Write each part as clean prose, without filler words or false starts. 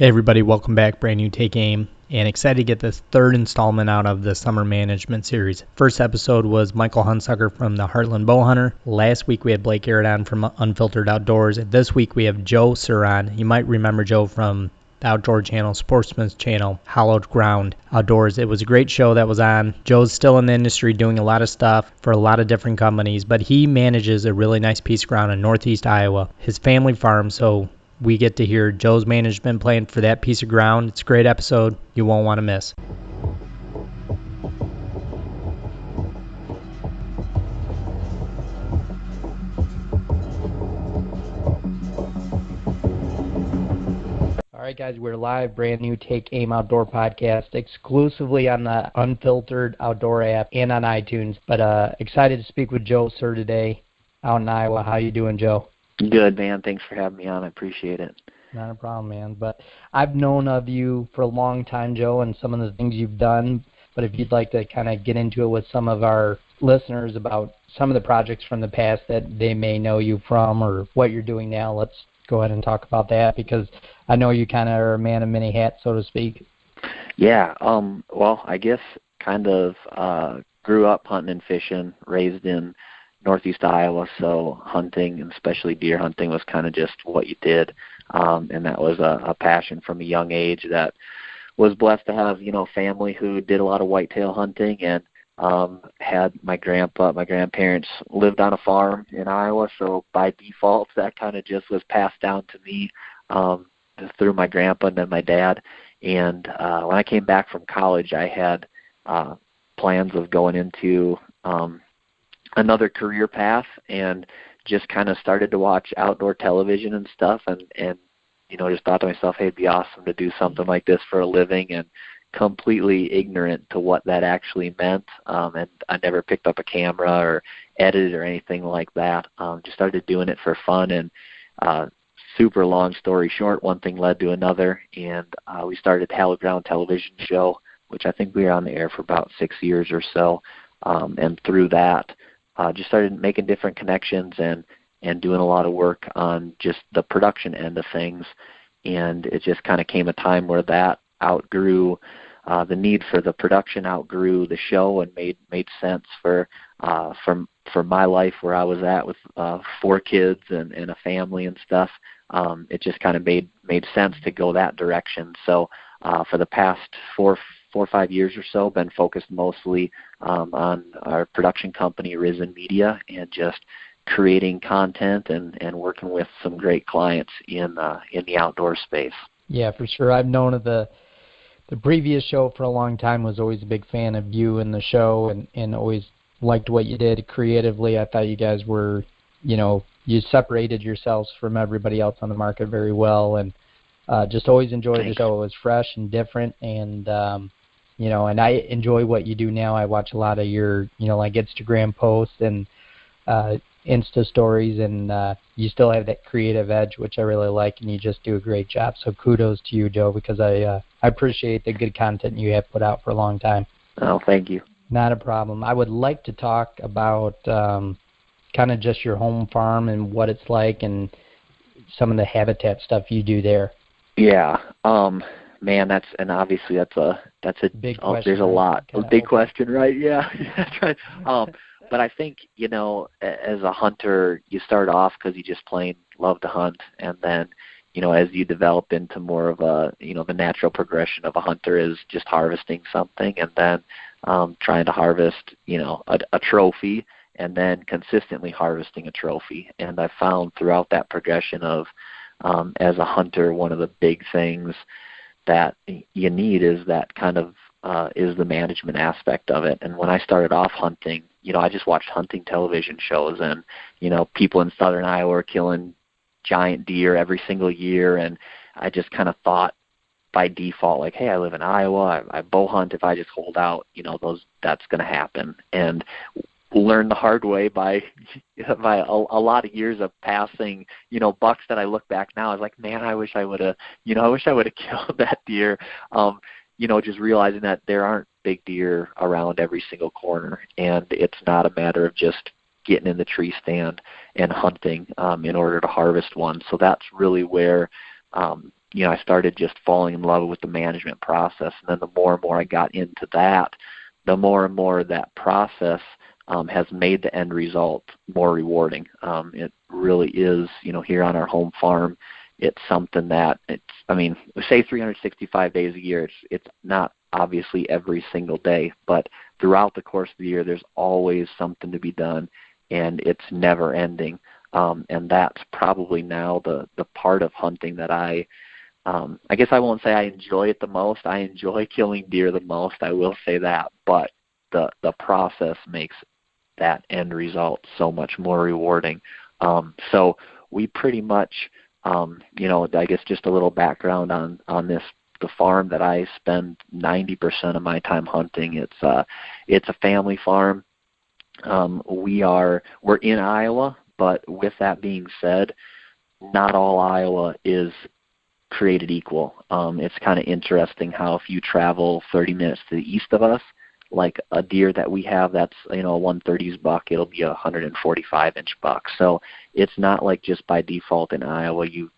Hey everybody, welcome back. Brand new Take Aim, and excited to get this third installment out of the Summer Management Series. First episode was Michael Hunsucker from the Heartland Bowhunter. Last week we had Blake Aradon from Unfiltered Outdoors. And this week we have Joe Suron. You might remember Joe from the Outdoor Channel, Sportsman's Channel, Hallowed Ground Outdoors. It was a great show that was on. Joe's still in the industry doing a lot of stuff for a lot of different companies, but he manages a really nice piece of ground in northeast Iowa, his family farm, so we get to hear Joe's management plan for that piece of ground. It's a great episode. You won't want to miss. All right, guys, we're live. Brand new Take Aim Outdoor podcast exclusively on the Unfiltered Outdoor app and on iTunes. But excited to speak with Joe Sir today out in Iowa. How you doing, Joe? Good, man. Thanks for having me on. I appreciate it. Not a problem, man. But I've known of you for a long time, Joe, and some of the things you've done. But if you'd like to kind of get into it with some of our listeners about some of the projects from the past that they may know you from or what you're doing now, let's go ahead and talk about that, because I know you kind of are a man of many hats, so to speak. Yeah. Well, I guess kind of grew up hunting and fishing, raised in northeast Iowa, so hunting, and especially deer hunting, was kind of just what you did. And that was a passion from a young age that was blessed to have, family who did a lot of whitetail hunting, and had my grandparents lived on a farm in Iowa, so by default that kind of just was passed down to me through my grandpa and then my dad. And when I came back from college, I had plans of going into another career path, and just kind of started to watch outdoor television and stuff, and just thought to myself, hey, it'd be awesome to do something like this for a living, and completely ignorant to what that actually meant. And I never picked up a camera or edited or anything like that. Just started doing it for fun, and super long story short, one thing led to another, and we started Hallowed Ground television show, which I think we were on the air for about 6 years or so. And through that, just started making different connections and doing a lot of work on just the production end of things. And it just kind of came a time where that outgrew the need for the production, outgrew the show, and made sense for my life where I was at with 4 kids and a family and stuff. It just kind of made sense to go that direction. So for the past 4 or 5 years or so, been focused mostly on our production company, Risen Media, and just creating content and working with some great clients in the outdoor space. Yeah, for sure. I've known of the previous show for a long time. Was always a big fan of you and the show, and always liked what you did creatively. I thought you guys were, you separated yourselves from everybody else on the market very well, and just always enjoyed the show. It was fresh and different, and and I enjoy what you do now. I watch a lot of your, like Instagram posts and Insta stories, and you still have that creative edge, which I really like, and you just do a great job. So kudos to you, Joe, because I appreciate the good content you have put out for a long time. Oh, thank you. Not a problem. I would like to talk about kind of just your home farm and what it's like, and some of the habitat stuff you do there. Yeah. Man, that's a big question. There's a lot. A big question, right? Yeah. That's right. But I think, as a hunter, you start off because you just plain love to hunt, and then, as you develop into more of a, the natural progression of a hunter is just harvesting something, and then trying to harvest, a trophy, and then consistently harvesting a trophy. And I found throughout that progression of, as a hunter, one of the big things that you need is that kind of is the management aspect of it. And when I started off hunting, I just watched hunting television shows, and people in southern Iowa are killing giant deer every single year, and I just kind of thought by default, like, hey, I live in Iowa, I bow hunt, if I just hold out, that's going to happen. And learned the hard way by a lot of years of passing, bucks that I look back now, I was like, man, I wish I would have killed that deer. Just realizing that there aren't big deer around every single corner, and it's not a matter of just getting in the tree stand and hunting in order to harvest one. So that's really where I started just falling in love with the management process. And then the more and more I got into that, the more and more that process has made the end result more rewarding. It really is, here on our home farm, it's something that we say 365 days a year. It's not obviously every single day, but throughout the course of the year, there's always something to be done, and it's never ending. And that's probably now the part of hunting that I guess I won't say I enjoy it the most. I enjoy killing deer the most, I will say that, but the process makes that end result so much more rewarding. So we pretty much, I guess just a little background on this, the farm that I spend 90% of my time hunting. It's a family farm. We're in Iowa, but with that being said, not all Iowa is created equal. It's kind of interesting how if you travel 30 minutes to the east of us, like a deer that we have that's, a 130s buck, it'll be a 145-inch buck. So it's not like just by default in Iowa you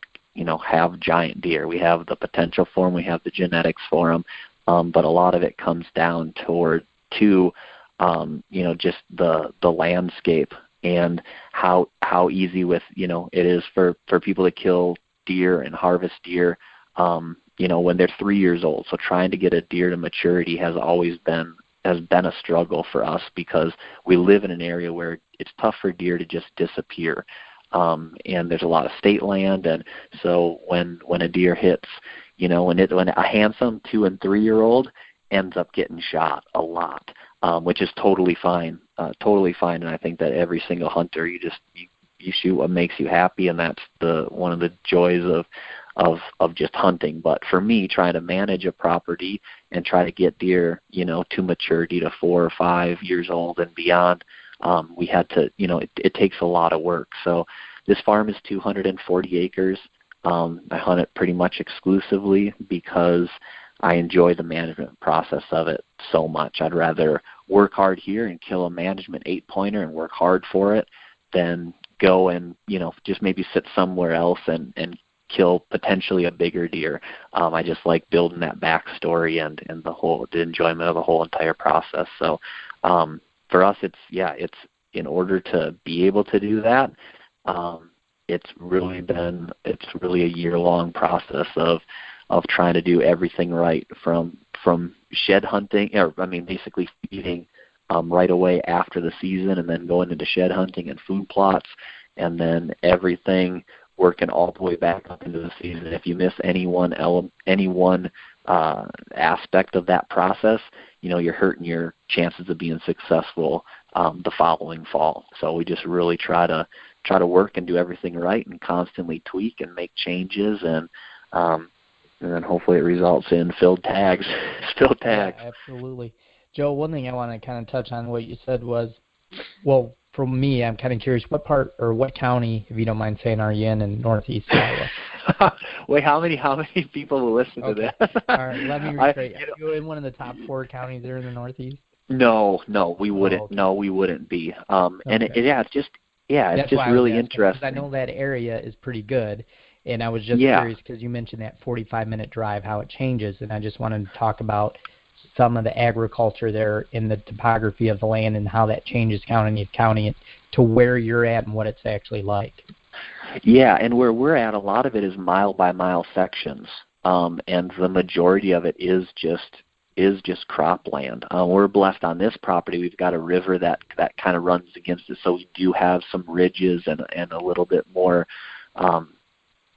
have giant deer. We have the potential for them, we have the genetics for them, but a lot of it comes down to just the landscape and how easy it is for people to kill deer and harvest deer, when they're 3 years old. So trying to get a deer to maturity has been a struggle for us because we live in an area where it's tough for deer to just disappear. And there's a lot of state land, and so when a deer hits, when a handsome 2 and 3 year old ends up getting shot a lot, which is totally fine. And I think that every single hunter, you shoot what makes you happy, and that's one of the joys of just hunting. But for me, trying to manage a property and try to get deer, to maturity to 4 or 5 years old and beyond, we had to, it takes a lot of work. So this farm is 240 acres. I hunt it pretty much exclusively because I enjoy the management process of it so much. I'd rather work hard here and kill a management 8-pointer and work hard for it than go and, just maybe sit somewhere else and kill potentially a bigger deer. I just like building that backstory and the enjoyment of the whole entire process. So for us, it's in order to be able to do that, it's really a year-long process of trying to do everything right from shed hunting, basically feeding right away after the season, and then going into shed hunting and food plots, and then everything working all the way back up into the season. If you miss any one aspect of that process, you're hurting your chances of being successful the following fall. So we just really try to work and do everything right and constantly tweak and make changes, and then hopefully it results in filled tags. Yeah, absolutely. Joe, one thing I want to kind of touch on what you said was, well, for me, I'm kind of curious, what part or what county, if you don't mind saying, are you in Northeast Iowa? Wait, how many people will listen to this? All right, let me rephrase. Are you in one of the top 4 counties there in the Northeast? No, we wouldn't. Oh, okay. No, we wouldn't be. Okay. And it's just really interesting. I know that area is pretty good, and I was just curious because you mentioned that 45-minute drive, how it changes, and I just wanted to talk about some of the agriculture there in the topography of the land and how that changes county to county to where you're at and what it's actually like. Yeah, and where we're at, a lot of it is mile-by-mile sections, and the majority of it is just cropland. We're blessed on this property. We've got a river that kind of runs against us, so we do have some ridges and a little bit more,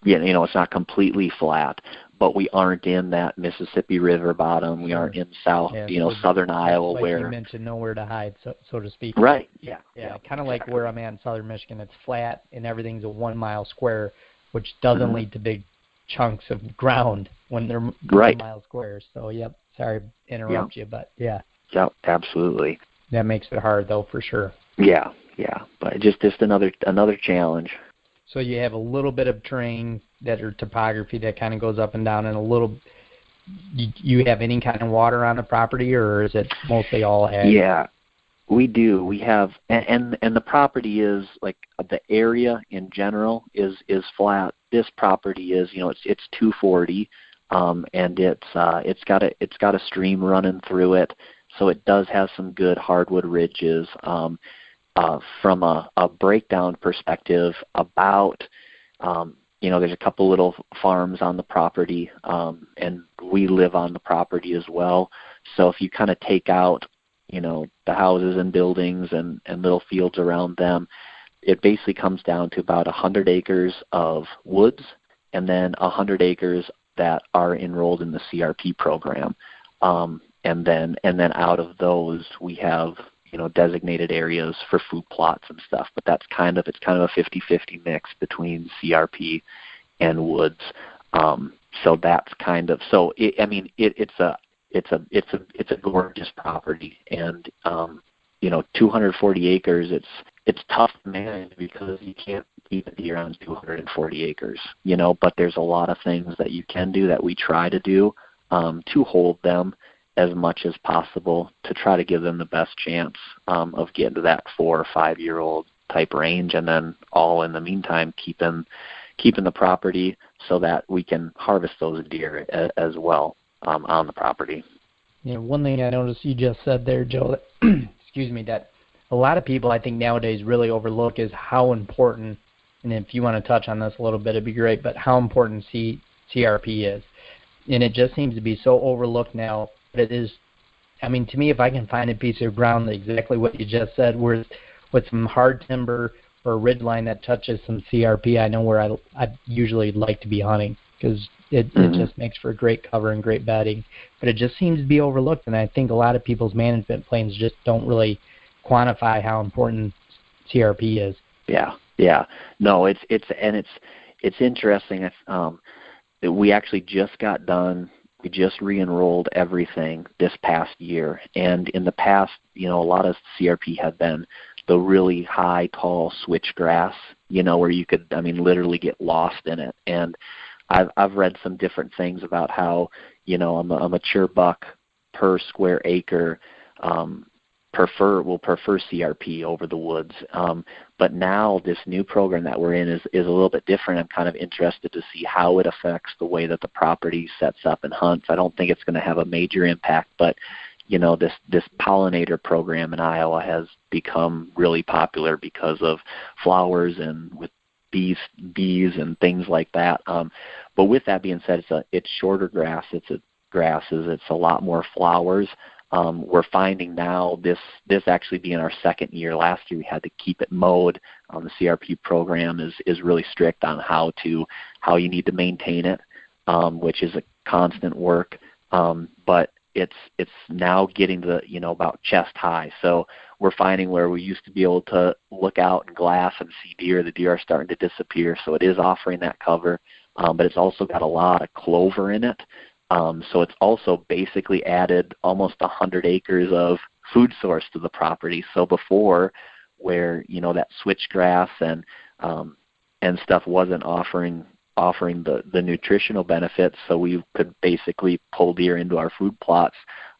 it's not completely flat, but we aren't in that Mississippi River bottom. We aren't in southern Iowa like where you mentioned, nowhere to hide, so to speak. Right. Yeah. Kind of like where I'm at in southern Michigan. It's flat and everything's a 1 mile square, which doesn't lead to big chunks of ground when they're 1 mile squares. So, sorry to interrupt you, but yeah. Yep, absolutely. That makes it hard, though, for sure. Yeah, but just another challenge. So you have a little bit of terrain that or topography that kind of goes up and down, and a little. You have any kind of water on the property, or is it mostly all ag? Yeah, we do. We have, and the property is like the area in general is flat, this property is, it's 240, and it's got a stream running through it, so it does have some good hardwood ridges. From a breakdown perspective, about there's a couple little farms on the property, and we live on the property as well. So if you kind of take out, the houses and buildings and little fields around them, it basically comes down to about 100 acres of woods and then 100 acres that are enrolled in the CRP program. And then out of those, we have designated areas for food plots and stuff. But it's kind of a 50-50 mix between CRP and woods. So that's kind of it's a gorgeous property, and 240 acres. It's tough to manage because you can't keep a deer on 240 acres. But there's a lot of things that you can do that we try to do to hold them as much as possible to try to give them the best chance of getting to that 4 or 5 year old type range, and then all in the meantime keeping the property so that we can harvest those deer as well on the property. One thing I noticed you just said there, Joe, that, excuse me, that a lot of people I think nowadays really overlook is how important, and if you want to touch on this a little bit, it'd be great, but how important CRP is. And it just seems to be so overlooked now. But it is, to me, if I can find a piece of ground exactly what you just said, with some hard timber or a ridge line that touches some CRP, I know where I usually like to be hunting, because it just makes for great cover and great bedding. But it just seems to be overlooked, and I think a lot of people's management plans just don't really quantify how important CRP is. Yeah. No, it's interesting. We actually just got done. We just re-enrolled everything this past year, and in the past, a lot of CRP had been the really high, tall switchgrass, where you could, literally get lost in it. And I've read some different things about how, a mature buck per square acre will prefer CRP over the woods. But now this new program that we're in is a little bit different. I'm kind of interested to see how it affects the way that the property sets up and hunts. I don't think it's going to have a major impact, but this pollinator program in Iowa has become really popular because of flowers and with bees and things like that. But with that being said, it's shorter grass. It's a lot more flowers. We're finding now this actually being our second year. Last year we had to keep it mowed. The CRP program is really strict on how you need to maintain it, which is a constant work. But it's now getting to about chest high. So we're finding where we used to be able to look out and glass and see deer, the deer are starting to disappear. So it is offering that cover, but it's also got a lot of clover in it. So it's also basically added almost 100 acres of food source to the property. So before, where that switchgrass and stuff wasn't offering the nutritional benefits, so we could basically pull deer into our food plots.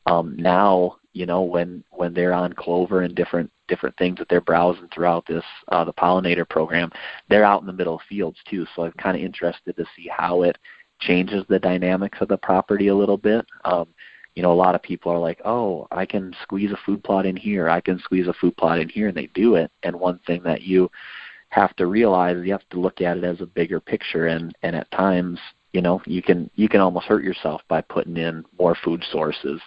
Now, when they're on clover and different things that they're browsing throughout this the pollinator program, they're out in the middle of fields too. So I'm kind of interested to see how it changes the dynamics of the property a little bit. A lot of people are like, oh, I can squeeze a food plot in here, I can squeeze a food plot in here, and they do it. And one thing that you have to realize, you have to look at it as a bigger picture, and at times, you can almost hurt yourself by putting in more food sources,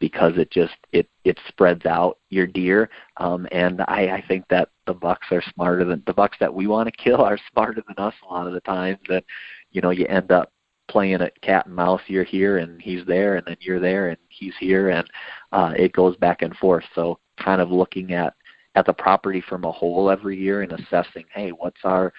because it spreads out your deer. And I think that the bucks that we want to kill are smarter than us a lot of the times. That you end up playing at cat and mouse. You're here and he's there, and then you're there and he's here, and it goes back and forth. So kind of looking at the property from a whole every year and assessing, hey, what's our,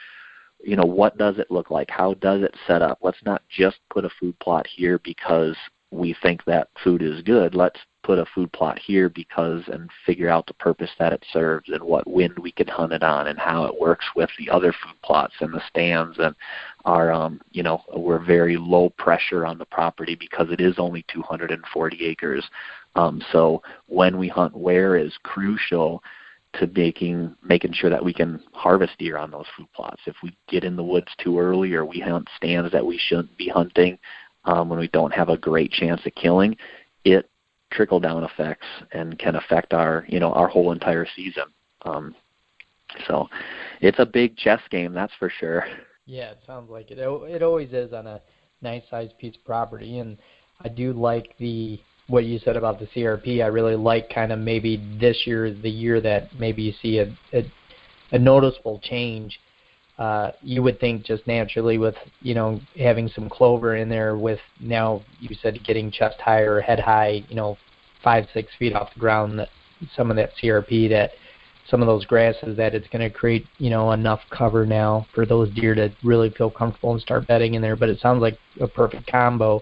what does it look like? How does it set up? Let's not just put a food plot here because we think that food is good. Let's put a food plot here and figure out the purpose that it serves and what wind we can hunt it on and how it works with the other food plots and the stands. And we're very low pressure on the property because it is only 240 acres. So when we hunt where is crucial. to making sure that we can harvest deer on those food plots. If we get in the woods too early or we hunt stands that we shouldn't be hunting when we don't have a great chance of killing, it trickle-down effects and can affect our whole entire season. So it's a big chess game, that's for sure. Yeah, it sounds like it. It always is on a nice-sized piece of property, and I do like what you said about the CRP. I really like kind of maybe this year is the year that maybe you see a noticeable change. You would think just naturally with, having some clover in there with now you said getting chest high or head high, 5-6 feet off the ground, that some of that CRP, that some of those grasses, that it's going to create, enough cover now for those deer to really feel comfortable and start bedding in there. But it sounds like a perfect combo.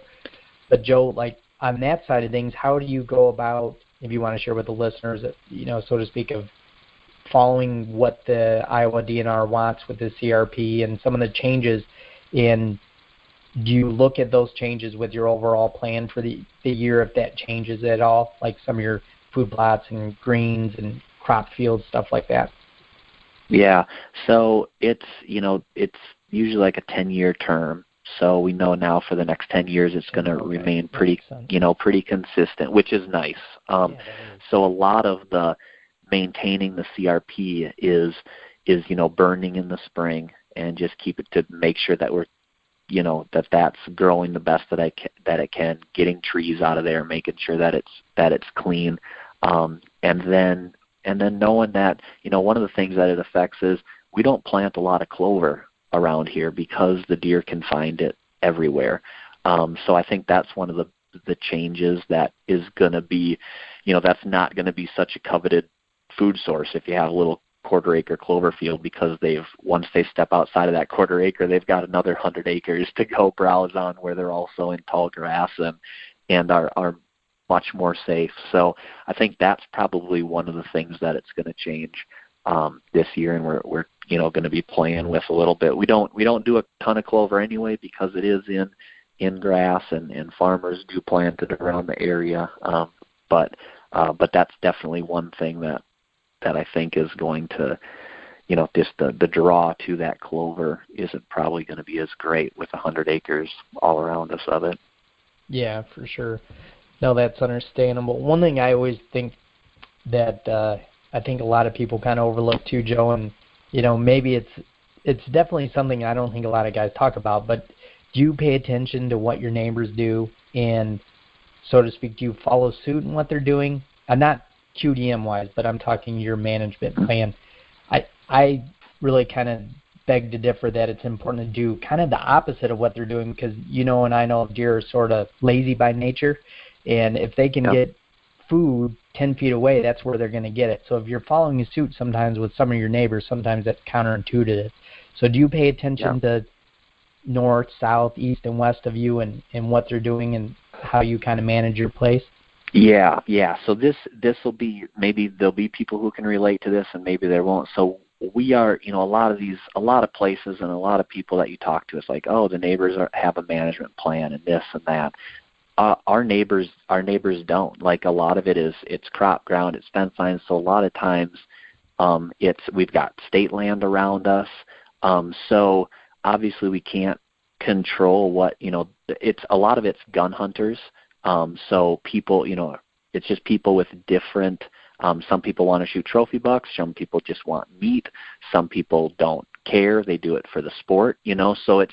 But Joe, like on that side of things, how do you go about, if you want to share with the listeners, so to speak, of following what the Iowa DNR wants with the CRP and some of the changes, and do you look at those changes with your overall plan for the year, if that changes at all, like some of your food plots and greens and crop fields, stuff like that? Yeah, so it's usually like a 10-year term. So we know now for the next 10 years it's going to remain pretty consistent, which is nice. So a lot of the maintaining the CRP is burning in the spring and just keep it to make sure that we're that's growing the best that it can, getting trees out of there, making sure that it's clean, and then knowing that one of the things that it affects is we don't plant a lot of clover around here because the deer can find it everywhere. So I think that's one of the changes that is going to be, that's not going to be such a coveted food source if you have a little quarter-acre clover field, because once they step outside of that quarter acre, they've got another 100 acres to go browse on where they're also in tall grass and are much more safe. So I think that's probably one of the things that it's going to change this year, and we're going to be playing with a little bit. We don't do a ton of clover anyway because it is in grass, and farmers do plant it around the area. But that's definitely one thing that I think is going to, just the draw to that clover isn't probably going to be as great with 100 acres all around us of it. Yeah, for sure. No, that's understandable. One thing I always think that I think a lot of people kind of overlook too, Joe, and maybe it's definitely something I don't think a lot of guys talk about, but do you pay attention to what your neighbors do, and so to speak, do you follow suit in what they're doing? Not QDM wise, but I'm talking your management plan. I really kind of beg to differ that it's important to do kind of the opposite of what they're doing, because and I know deer are sort of lazy by nature, and if they can get food 10 feet away, that's where they're going to get it. So if you're following a suit sometimes with some of your neighbors, sometimes that's counterintuitive. So do you pay attention to north, south, east, and west of you and what they're doing and how you kind of manage your place? Yeah. So this will be, maybe there'll be people who can relate to this and maybe there won't. So we are, a lot of places and a lot of people that you talk to, it's like, oh, the neighbors have a management plan and this and that. Our neighbors don't. Like, a lot of it's crop ground, it's fence lines. So a lot of times, we've got state land around us. So obviously we can't control what, it's a lot of it's gun hunters. So people, it's just people with different, some people want to shoot trophy bucks, some people just want meat, some people don't care, they do it for the sport, so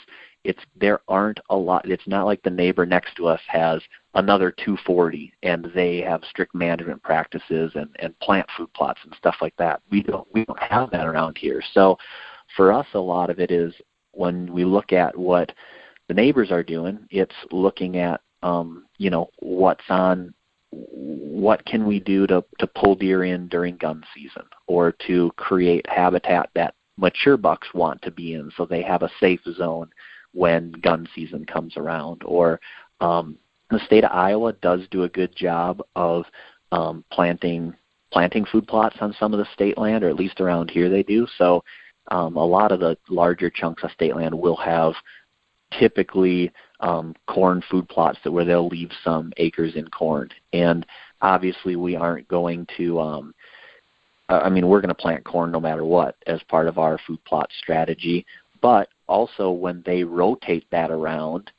there aren't a lot. It's not like the neighbor next to us has another 240 and they have strict management practices and plant food plots and stuff like that. We don't have that around here. So for us, a lot of it is when we look at what the neighbors are doing, it's looking at what can we do to pull deer in during gun season, or to create habitat that mature bucks want to be in so they have a safe zone when gun season comes around. Or the state of Iowa does do a good job of planting food plots on some of the state land, or at least around here they do. So a lot of the larger chunks of state land will have typically corn food plots where they'll leave some acres in corn. And obviously we aren't going to I mean, we're going to plant corn no matter what as part of our food plot strategy. But also when they rotate that around,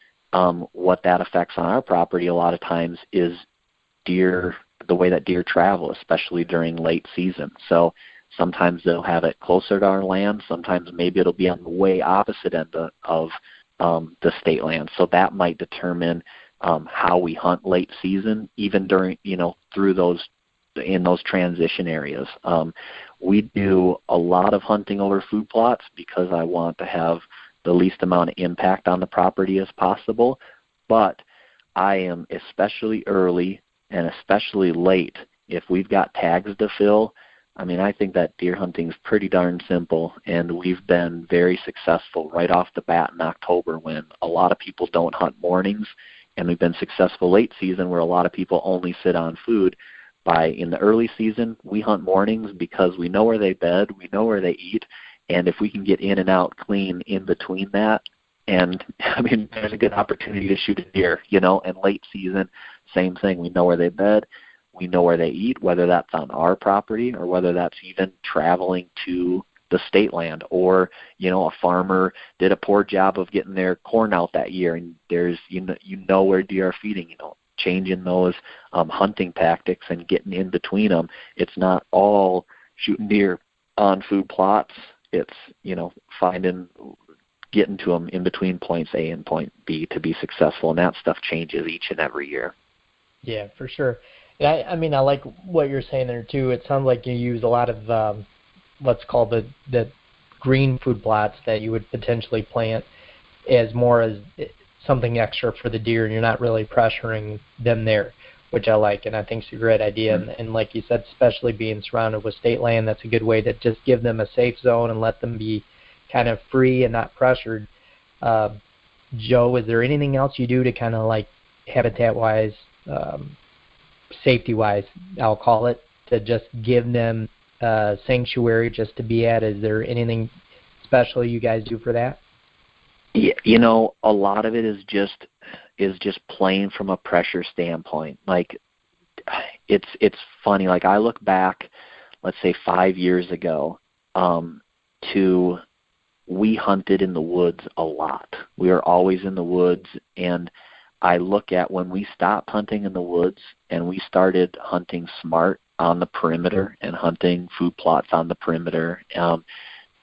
what that affects on our property a lot of times is deer, the way that deer travel, especially during late season. So sometimes they'll have it closer to our land. Sometimes maybe it'll be on the way opposite end of the state land. So that might determine how we hunt late season, even during, through in those transition areas. We do a lot of hunting over food plots because I want to have the least amount of impact on the property as possible. But I am especially early and especially late. If we've got tags to fill, I mean, I think that deer hunting is pretty darn simple, and we've been very successful right off the bat in October when a lot of people don't hunt mornings, and we've been successful late season where a lot of people only sit on food. In the early season, we hunt mornings because we know where they bed, we know where they eat, and if we can get in and out clean in between that, and I mean, there's a good opportunity to shoot a deer, and late season, same thing. We know where they bed, we know where they eat, whether that's on our property or whether that's even traveling to the state land, or, a farmer did a poor job of getting their corn out that year, and there's, where deer are feeding, changing those hunting tactics and getting in between them. It's not all shooting deer on food plots. It's, getting to them in between points A and point B to be successful, and that stuff changes each and every year. Yeah, for sure. I mean, I like what you're saying there, too. It sounds like you use a lot of, let's call the green food plots that you would potentially plant as more as something extra for the deer, and you're not really pressuring them there, which I like, and I think it's a great idea. Mm-hmm. And like you said, especially being surrounded with state land, that's a good way to just give them a safe zone and let them be kind of free and not pressured. Joe, is there anything else you do to kind of like habitat-wise, safety-wise, I'll call it, to just give them sanctuary just to be at? Is there anything special you guys do for that? Yeah, a lot of it is just plain from a pressure standpoint. Like, it's funny. Like, I look back, let's say 5 years ago, to we hunted in the woods a lot. We were always in the woods, and I look at when we stopped hunting in the woods and we started hunting smart on the perimeter and hunting food plots on the perimeter,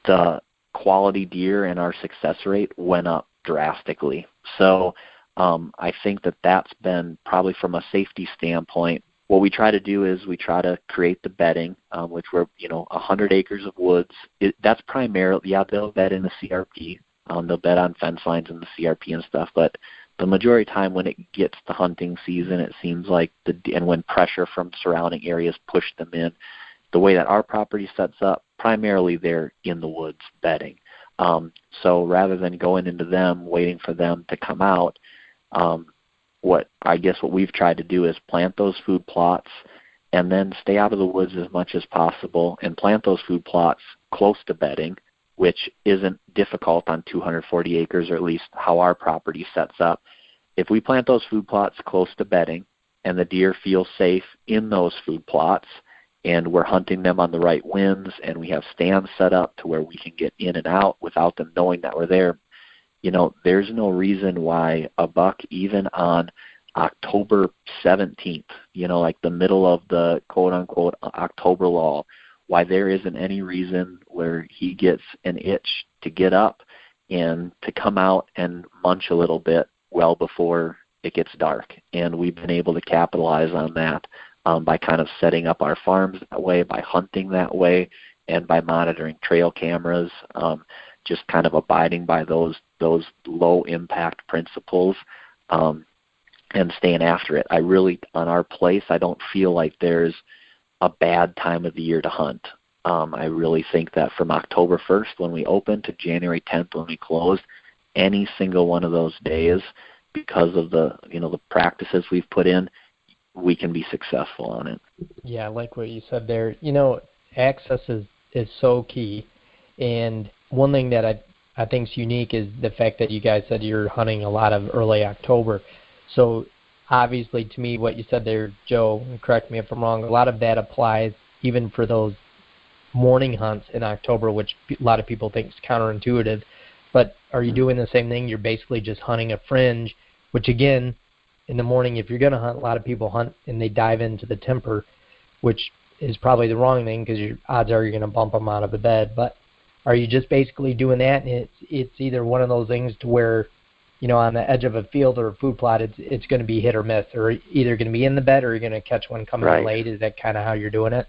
the quality deer and our success rate went up drastically. So I think that's been probably from a safety standpoint. What we try to do is we try to create the bedding, which we're 100 acres of woods. That's primarily, they'll bed in the CRP. They'll bed on fence lines in the CRP and stuff, but the majority of the time when it gets to hunting season, it seems like and when pressure from surrounding areas push them in, the way that our property sets up, primarily they're in the woods bedding. So rather than going into them, waiting for them to come out, what we've tried to do is plant those food plots and then stay out of the woods as much as possible and plant those food plots close to bedding, which isn't difficult on 240 acres, or at least how our property sets up. If we plant those food plots close to bedding and the deer feel safe in those food plots, and we're hunting them on the right winds, and we have stands set up to where we can get in and out without them knowing that we're there, there's no reason why a buck, even on October 17th, like the middle of the quote-unquote October lull, why there isn't any reason where he gets an itch to get up and to come out and munch a little bit well before it gets dark. And we've been able to capitalize on that by kind of setting up our farms that way, by hunting that way, and by monitoring trail cameras, just kind of abiding by those low impact principles, and staying after it. On our place, I don't feel like there's a bad time of the year to hunt. I really think that from October 1st when we opened to January 10th when we closed, any single one of those days, because of the practices we've put in, we can be successful on it. Yeah, I like what you said there. Access is so key, and one thing that I think is unique is the fact that you guys said you're hunting a lot of early October. So obviously, to me, what you said there, Joe, and correct me if I'm wrong, a lot of that applies even for those morning hunts in October, which a lot of people think is counterintuitive. But are you doing the same thing? You're basically just hunting a fringe, which again, in the morning, if you're going to hunt, a lot of people hunt and they dive into the timber, which is probably the wrong thing because your odds are you're going to bump them out of the bed. But are you just basically doing that, and it's either one of those things to where, on the edge of a field or a food plot, it's going to be hit or miss, or either going to be in the bed or you're going to catch one coming in late? Is that kind of how you're doing it?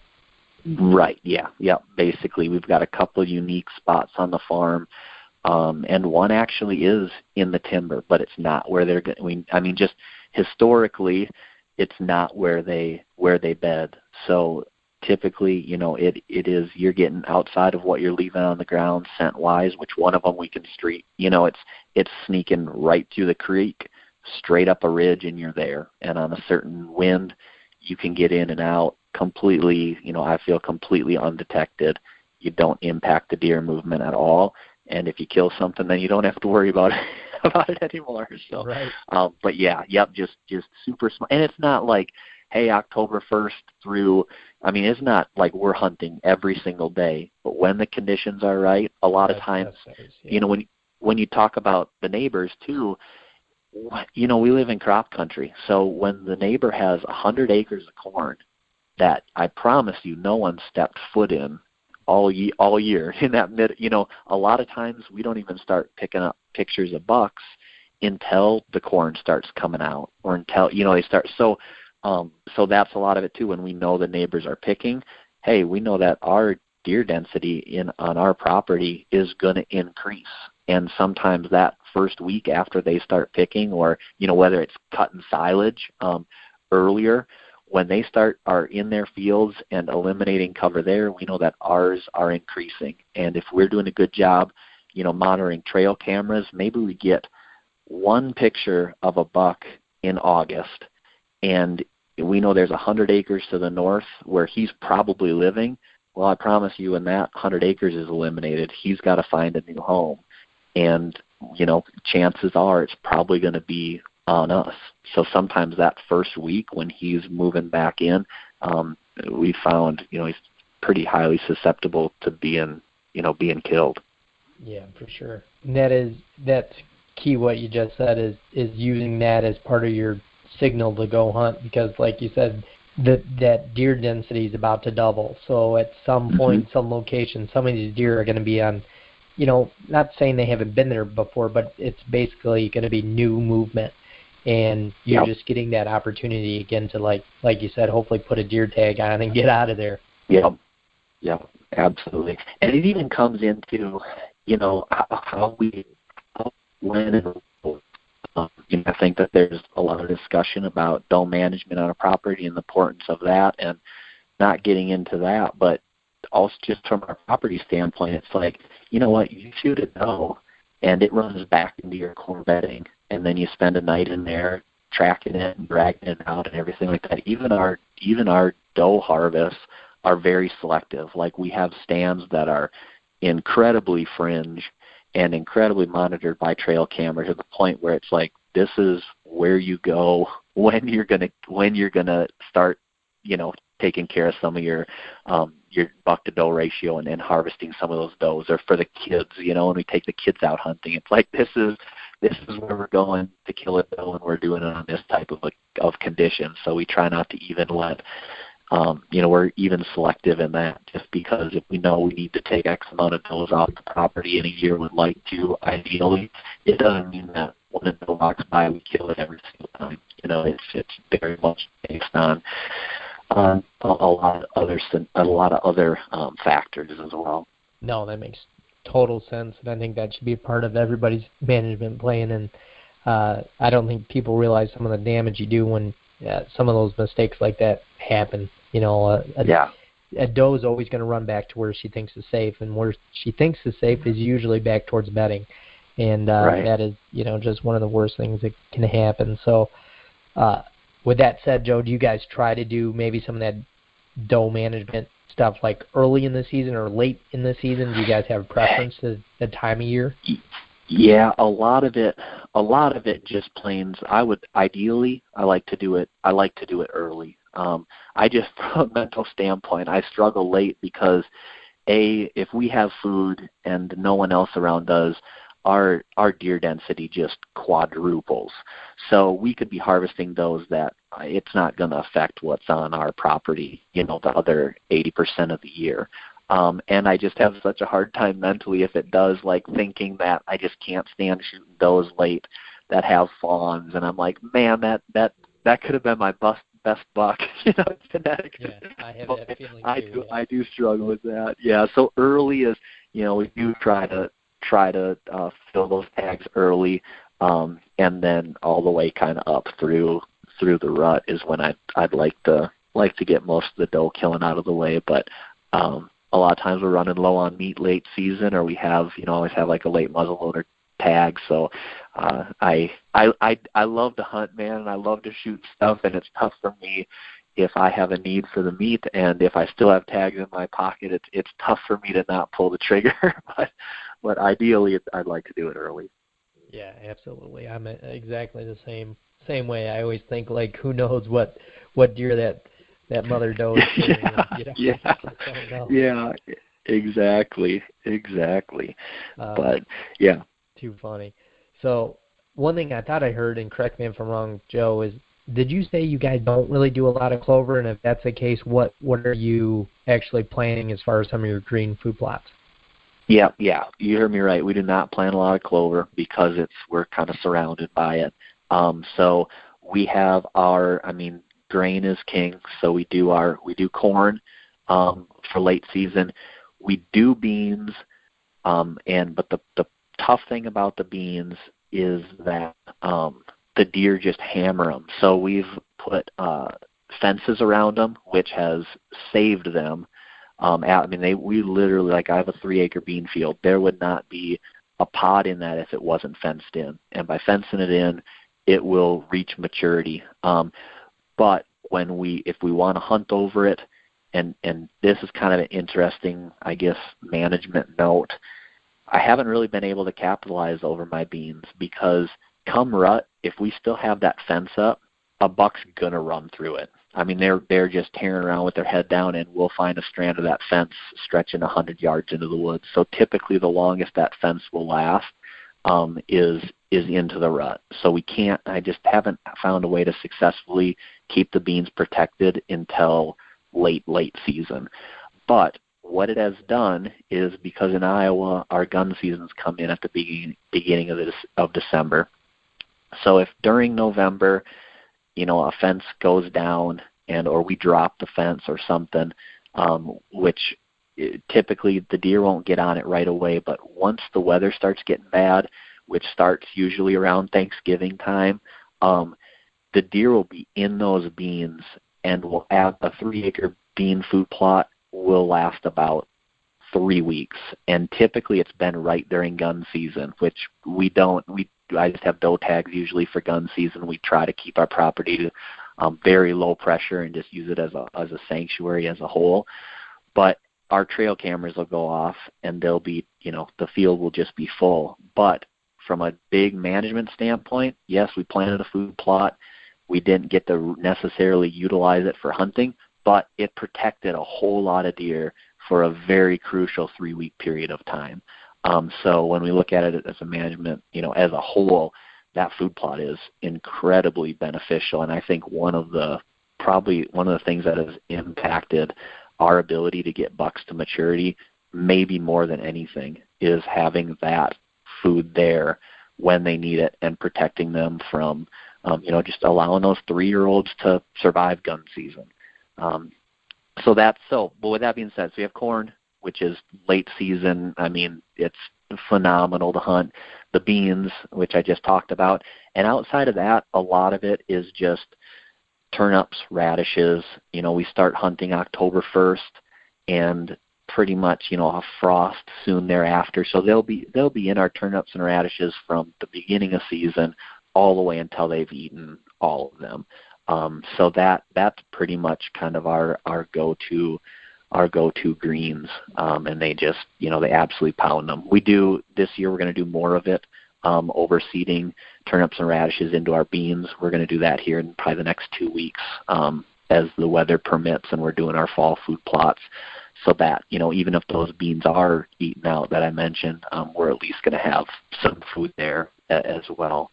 Right, yeah. Basically, we've got a couple of unique spots on the farm, and one actually is in the timber, but it's not where they're going. I mean, just historically, it's not where they bed. So typically, it is, you're getting outside of what you're leaving on the ground scent-wise, which one of them we can street. It's sneaking right through the creek, straight up a ridge, and you're there. And on a certain wind, you can get in and out completely, I feel completely undetected. You don't impact the deer movement at all. And if you kill something, then you don't have to worry about it anymore. So, right. But just super smart. And it's not like, hey, October 1st through, it's not like we're hunting every single day, but when the conditions are right, a lot of times, when you talk about the neighbors too, we live in crop country. So when the neighbor has 100 acres of corn that I promise you no one stepped foot in all year in that a lot of times we don't even start picking up pictures of bucks until the corn starts coming out, or until, they start. So that's a lot of it too. When we know the neighbors are picking, hey, we know that our deer density on our property is going to increase. And sometimes that first week after they start picking, or, whether it's cutting silage earlier, when they are in their fields and eliminating cover there, we know that ours are increasing. And if we're doing a good job, monitoring trail cameras, maybe we get one picture of a buck in August, and we know there's 100 acres to the north where he's probably living. Well, I promise you, when that 100 acres is eliminated, he's got to find a new home. And, chances are it's probably going to be on us. So sometimes that first week when he's moving back in, we found, he's pretty highly susceptible to being killed. Yeah, for sure. And that's key. What you just said is using that as part of your signal to go hunt, because like you said, that deer density is about to double. So at some point, some location, some of these deer are going to be on, not saying they haven't been there before, but it's basically going to be new movement. And you're just getting that opportunity again to, like you said, hopefully put a deer tag on and get out of there. Yeah, absolutely. And it even comes into, how when and I think that there's a lot of discussion about doe management on a property and the importance of that, and not getting into that, but also just from a property standpoint, it's like, you shoot a doe and it runs back into your core bedding, and then you spend a night in there tracking it and dragging it out and everything like that. Even our doe harvests are very selective. Like, we have stands that are incredibly fringe and incredibly monitored by trail camera, to the point where it's like, this is where you go when you're gonna start, taking care of some of your buck to doe ratio and harvesting some of those does, or for the kids, when we take the kids out hunting, it's like, this is where we're going to kill a doe, and we're doing it on this type of condition. So we try not to even let, we're even selective in that, just because if we know we need to take X amount of does off the property in a year, would like to, ideally, it doesn't mean that when a doe walks by, we kill it every single time. It's very much based on a lot of other factors as well. No, that makes total sense, and I think that should be a part of everybody's management plan. And I don't think people realize some of the damage you do when some of those mistakes like that happen. A doe is always going to run back to where she thinks is safe, and where she thinks is safe is usually back towards bedding, and that is just one of the worst things that can happen. So with that said, Joe, do you guys try to do maybe some of that doe management stuff like early in the season or late in the season? Do you guys have a preference to the time of year? Yeah, a lot of it just plains. I like to do it early. I just, from a mental standpoint, I struggle late, because if we have food and no one else around does, our deer density just quadruples. So we could be harvesting those that it's not going to affect what's on our property, the other 80% of the year. And I just have such a hard time mentally if it does, like thinking that I just can't stand shooting does late that have fawns. And I'm like, man, that could have been my best buck, genetic. Yeah, I have that feeling too. I do struggle with that. Yeah, so early is, we do try to fill those tags early, and then all the way kind of up through the rut is when I'd like to get most of the doe killing out of the way. But a lot of times we're running low on meat late season, or we have always have like a late muzzleloader tag. So I love to hunt, man, and I love to shoot stuff, and it's tough for me if I have a need for the meat, and if I still have tags in my pocket, it's tough for me to not pull the trigger. But ideally, I'd like to do it early. Yeah, absolutely. I'm exactly the same way. I always think, like, who knows what deer that mother doe is shooting. Yeah, exactly. But yeah, too funny. So one thing I thought I heard, and correct me if I'm wrong, Joe, is did you say you guys don't really do a lot of clover? And if that's the case, what are you actually planting as far as some of your green food plots? Yeah, you heard me right. We do not plant a lot of clover because we're kind of surrounded by it. So we have grain is king. So we do corn for late season. We do beans, but the tough thing about the beans is that the deer just hammer them. So we've put fences around them, which has saved them. We literally, like, I have a 3-acre bean field. There would not be a pod in that if it wasn't fenced in. And by fencing it in, it will reach maturity. But if we want to hunt over it, and this is kind of an interesting, I guess, management note, I haven't really been able to capitalize over my beans because come rut, if we still have that fence up, a buck's gonna run through it. They're just tearing around with their head down, and we'll find a strand of that fence stretching 100 yards into the woods. So typically the longest that fence will last is into the rut. So I just haven't found a way to successfully keep the beans protected until late season. But what it has done is, because in Iowa our gun seasons come in at the beginning of December. So if during November, a fence goes down or we drop the fence or something, which typically the deer won't get on it right away, but once the weather starts getting bad, which starts usually around Thanksgiving time, the deer will be in those beans, and will have a 3-acre bean food plot will last about 3 weeks. And typically it's been right during gun season, which I just have doe tags usually for gun season. We try to keep our property to very low pressure and just use it as a sanctuary as a whole. But our trail cameras will go off, and they'll be, the field will just be full. But from a big management standpoint, yes, we planted a food plot. We didn't get to necessarily utilize it for hunting, but it protected a whole lot of deer for a very crucial 3-week period of time. So when we look at it as a management, as a whole, that food plot is incredibly beneficial. And I think probably one of the things that has impacted our ability to get bucks to maturity, maybe more than anything, is having that food there when they need it and protecting them from, just allowing those 3-year-olds to survive gun season. But with that being said, so we have corn, which is late season. It's phenomenal to hunt. The beans, which I just talked about. And outside of that, a lot of it is just turnips, radishes. We start hunting October 1st, and pretty much, a frost soon thereafter. So they'll be in our turnips and radishes from the beginning of season all the way until they've eaten all of them. So that's pretty much kind of our go-to greens, and they just, they absolutely pound them. This year we're going to do more of it, overseeding turnips and radishes into our beans. We're going to do that here in probably the next 2 weeks, as the weather permits, and we're doing our fall food plots. so that, even if those beans are eaten out that I mentioned, we're at least going to have some food there as well,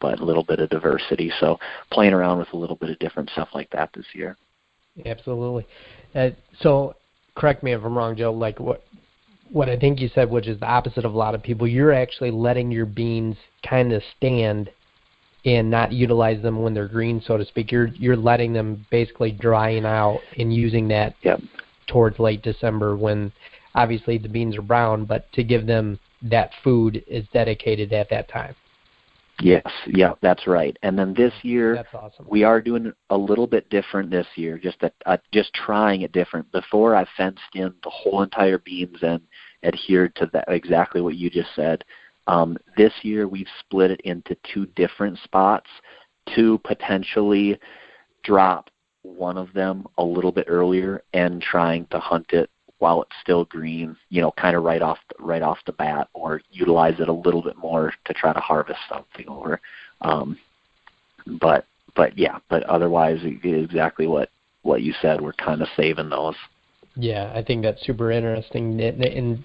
but a little bit of diversity. So playing around with a little bit of different stuff like that this year. Absolutely. So correct me if I'm wrong, Joe, like what I think you said, which is the opposite of a lot of people, you're actually letting your beans kind of stand and not utilize them when they're green, so to speak. You're letting them basically drying out and using that towards late December when obviously the beans are brown, but to give them that food is dedicated at that time. Yes, yeah, that's right. And then this year, that's awesome. We are doing a little bit different this year, just trying it different. Before, I fenced in the whole entire beans and adhered to that, exactly what you just said. This year, we've split it into two different spots to potentially drop one of them a little bit earlier and trying to hunt it while it's still green, kind of right off the bat, or utilize it a little bit more to try to harvest something. Or, but otherwise, exactly what you said. We're kind of saving those. Yeah, I think that's super interesting, and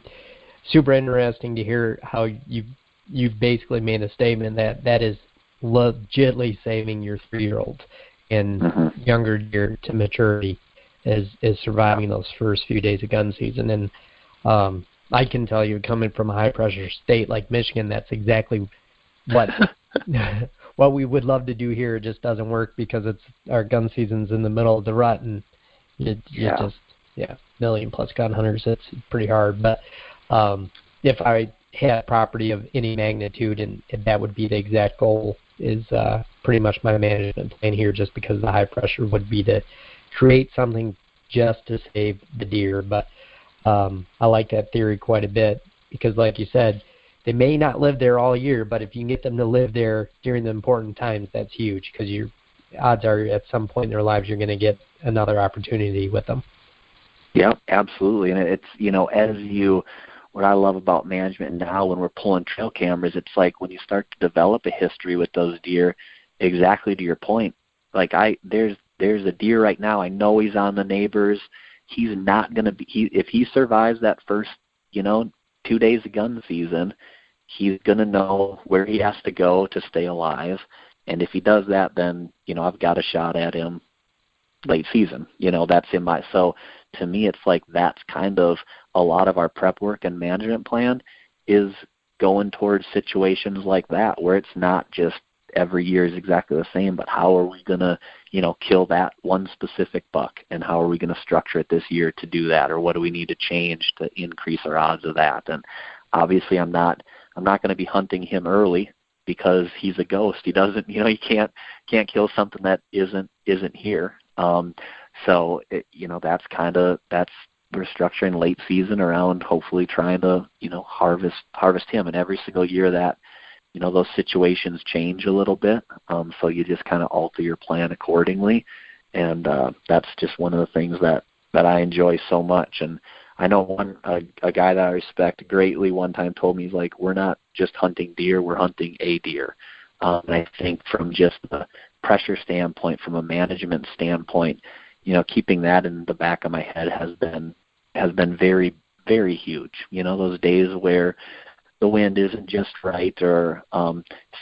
super interesting to hear how you've basically made a statement that is legitimately saving your 3-year-olds and younger deer to maturity. Is surviving those first few days of gun season. And I can tell you, coming from a high-pressure state like Michigan, that's exactly what what we would love to do here. It just doesn't work because our gun season's in the middle of the rut, and million-plus gun hunters, it's pretty hard. But if I had property of any magnitude, and that would be the exact goal, is pretty much my management plan here, just because the high pressure would be to create something just to save the deer. But I like that theory quite a bit because, like you said, they may not live there all year, but if you can get them to live there during the important times, that's huge because your odds are at some point in their lives you're going to get another opportunity with them. Yeah, absolutely. And it's, what I love about management now when we're pulling trail cameras, it's like when you start to develop a history with those deer, exactly to your point, like there's a deer right now. I know he's on the neighbors. He's not going to be, if he survives that first, 2 days of gun season, he's going to know where he has to go to stay alive. And if he does that, then, I've got a shot at him late season. That's in my, so to me, it's like that's kind of a lot of our prep work and management plan is going towards situations like that where it's not just every year is exactly the same, but how are we going to, kill that one specific buck, and how are we going to structure it this year to do that, or what do we need to change to increase our odds of that? And obviously I'm not going to be hunting him early because he's a ghost. He doesn't, you can't kill something that isn't here. So we're structuring late season around hopefully trying to, harvest him. And every single year that, those situations change a little bit. So you just kind of alter your plan accordingly. And that's just one of the things that I enjoy so much. And I know a guy that I respect greatly one time told me, he's like, we're not just hunting deer, we're hunting a deer. And I think from just the pressure standpoint, from a management standpoint, keeping that in the back of my head has been very, very huge. Those days where the wind isn't just right, or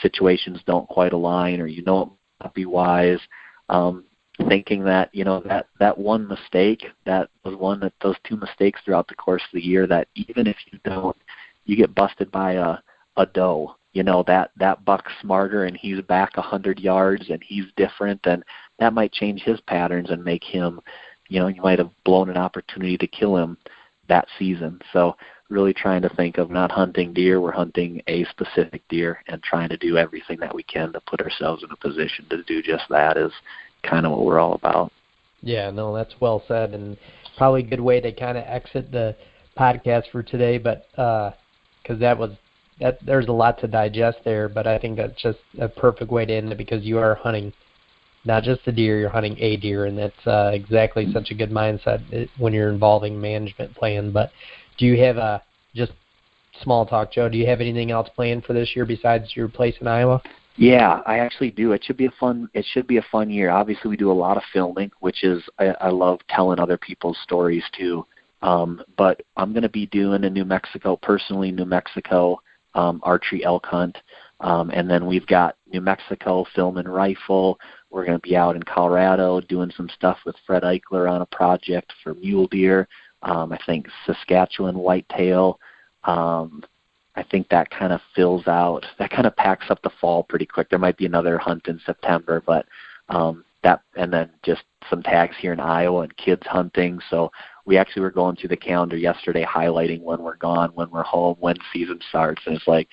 situations don't quite align, or it might not be wise. Thinking that that one mistake, those two mistakes throughout the course of the year, that even if you get busted by a doe, that buck's smarter and he's back 100 yards and he's different, and that might change his patterns and make him, you might have blown an opportunity to kill him that season. So really trying to think of not hunting deer, we're hunting a specific deer, and trying to do everything that we can to put ourselves in a position to do just that is kind of what we're all about. Yeah, no, that's well said, and probably a good way to kind of exit the podcast for today, but because there's a lot to digest there, but I think that's just a perfect way to end it, because you are hunting not just the deer, you're hunting a deer, and that's exactly such a good mindset when you're involving management plan. But do you have just small talk, Joe, do you have anything else planned for this year besides your place in Iowa? Yeah, I actually do. It should be a fun year. Obviously, we do a lot of filming, which is I love telling other people's stories too. But I'm going to be doing a New Mexico archery elk hunt. And then we've got New Mexico film and rifle. We're going to be out in Colorado doing some stuff with Fred Eichler on a project for mule deer. I think Saskatchewan whitetail. I think that kind of packs up the fall pretty quick. There might be another hunt in September, but and then just some tags here in Iowa and kids hunting. So we actually were going through the calendar yesterday highlighting when we're gone, when we're home, when season starts. And it's like,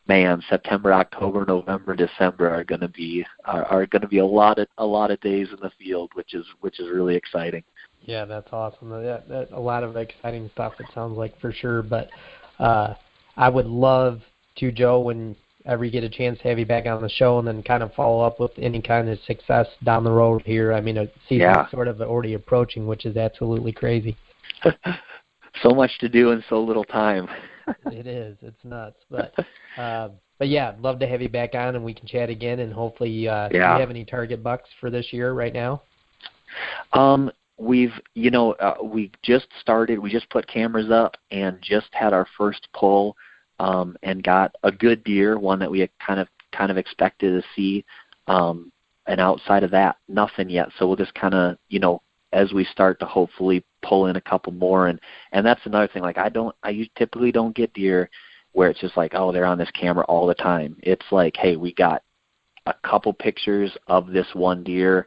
man, September, October, November, December are going to be a lot of days in the field, which is really exciting. Yeah, that's awesome. That a lot of exciting stuff, it sounds like, for sure. But I would love to, Joe, whenever you get a chance to have you back on the show, and then kind of follow up with any kind of success down the road here. I mean, a season's sort of already approaching, which is absolutely crazy. So much to do in so little time. It is. It's nuts. But yeah, I'd love to have you back on, and we can chat again, and hopefully do you have any target bucks for this year right now? We just started. We just put cameras up and just had our first pull, and got a good deer, one that we had kind of expected to see, and outside of that, nothing yet. So we'll just kind of, as we start to hopefully pull in a couple more, and that's another thing. Like I typically don't get deer where it's just like, oh, they're on this camera all the time. It's like, hey, we got a couple pictures of this one deer.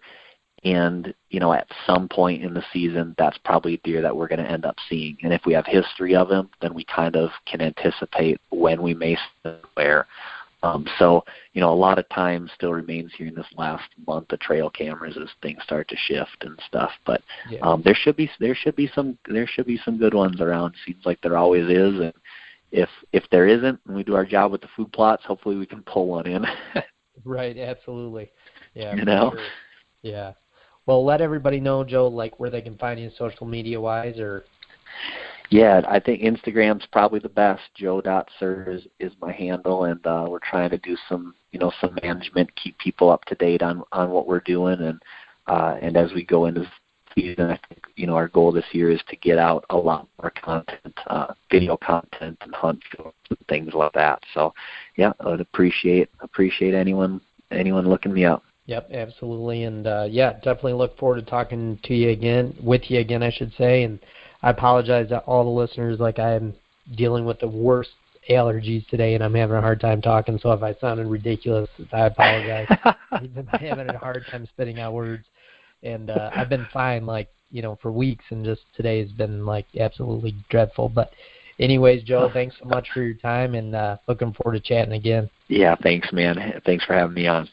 And, at some point in the season, that's probably a deer that we're going to end up seeing. And if we have history of him, then we kind of can anticipate when we may see him where. So, a lot of time still remains here in this last month of trail cameras as things start to shift and stuff. But there should be some good ones around. Seems like there always is. And if there isn't, and we do our job with the food plots, hopefully we can pull one in. Right, absolutely. Yeah. Sure. Yeah. Well, let everybody know, Joe, like where they can find you social media-wise, or. Yeah, I think Instagram's probably the best. Joe.Sir is my handle, and we're trying to do some management, keep people up to date on what we're doing, and as we go into the season, I think our goal this year is to get out a lot more content, video content, and hunt films and things like that. So, yeah, I would appreciate anyone looking me up. Yep, absolutely, and definitely look forward to talking with you again, I should say. And I apologize to all the listeners. Like, I am dealing with the worst allergies today, and I'm having a hard time talking. So if I sounded ridiculous, I apologize. I'm having a hard time spitting out words, and I've been fine, for weeks, and just today has been absolutely dreadful. But anyways, Joe, thanks so much for your time, and looking forward to chatting again. Yeah, thanks, man. Thanks for having me on.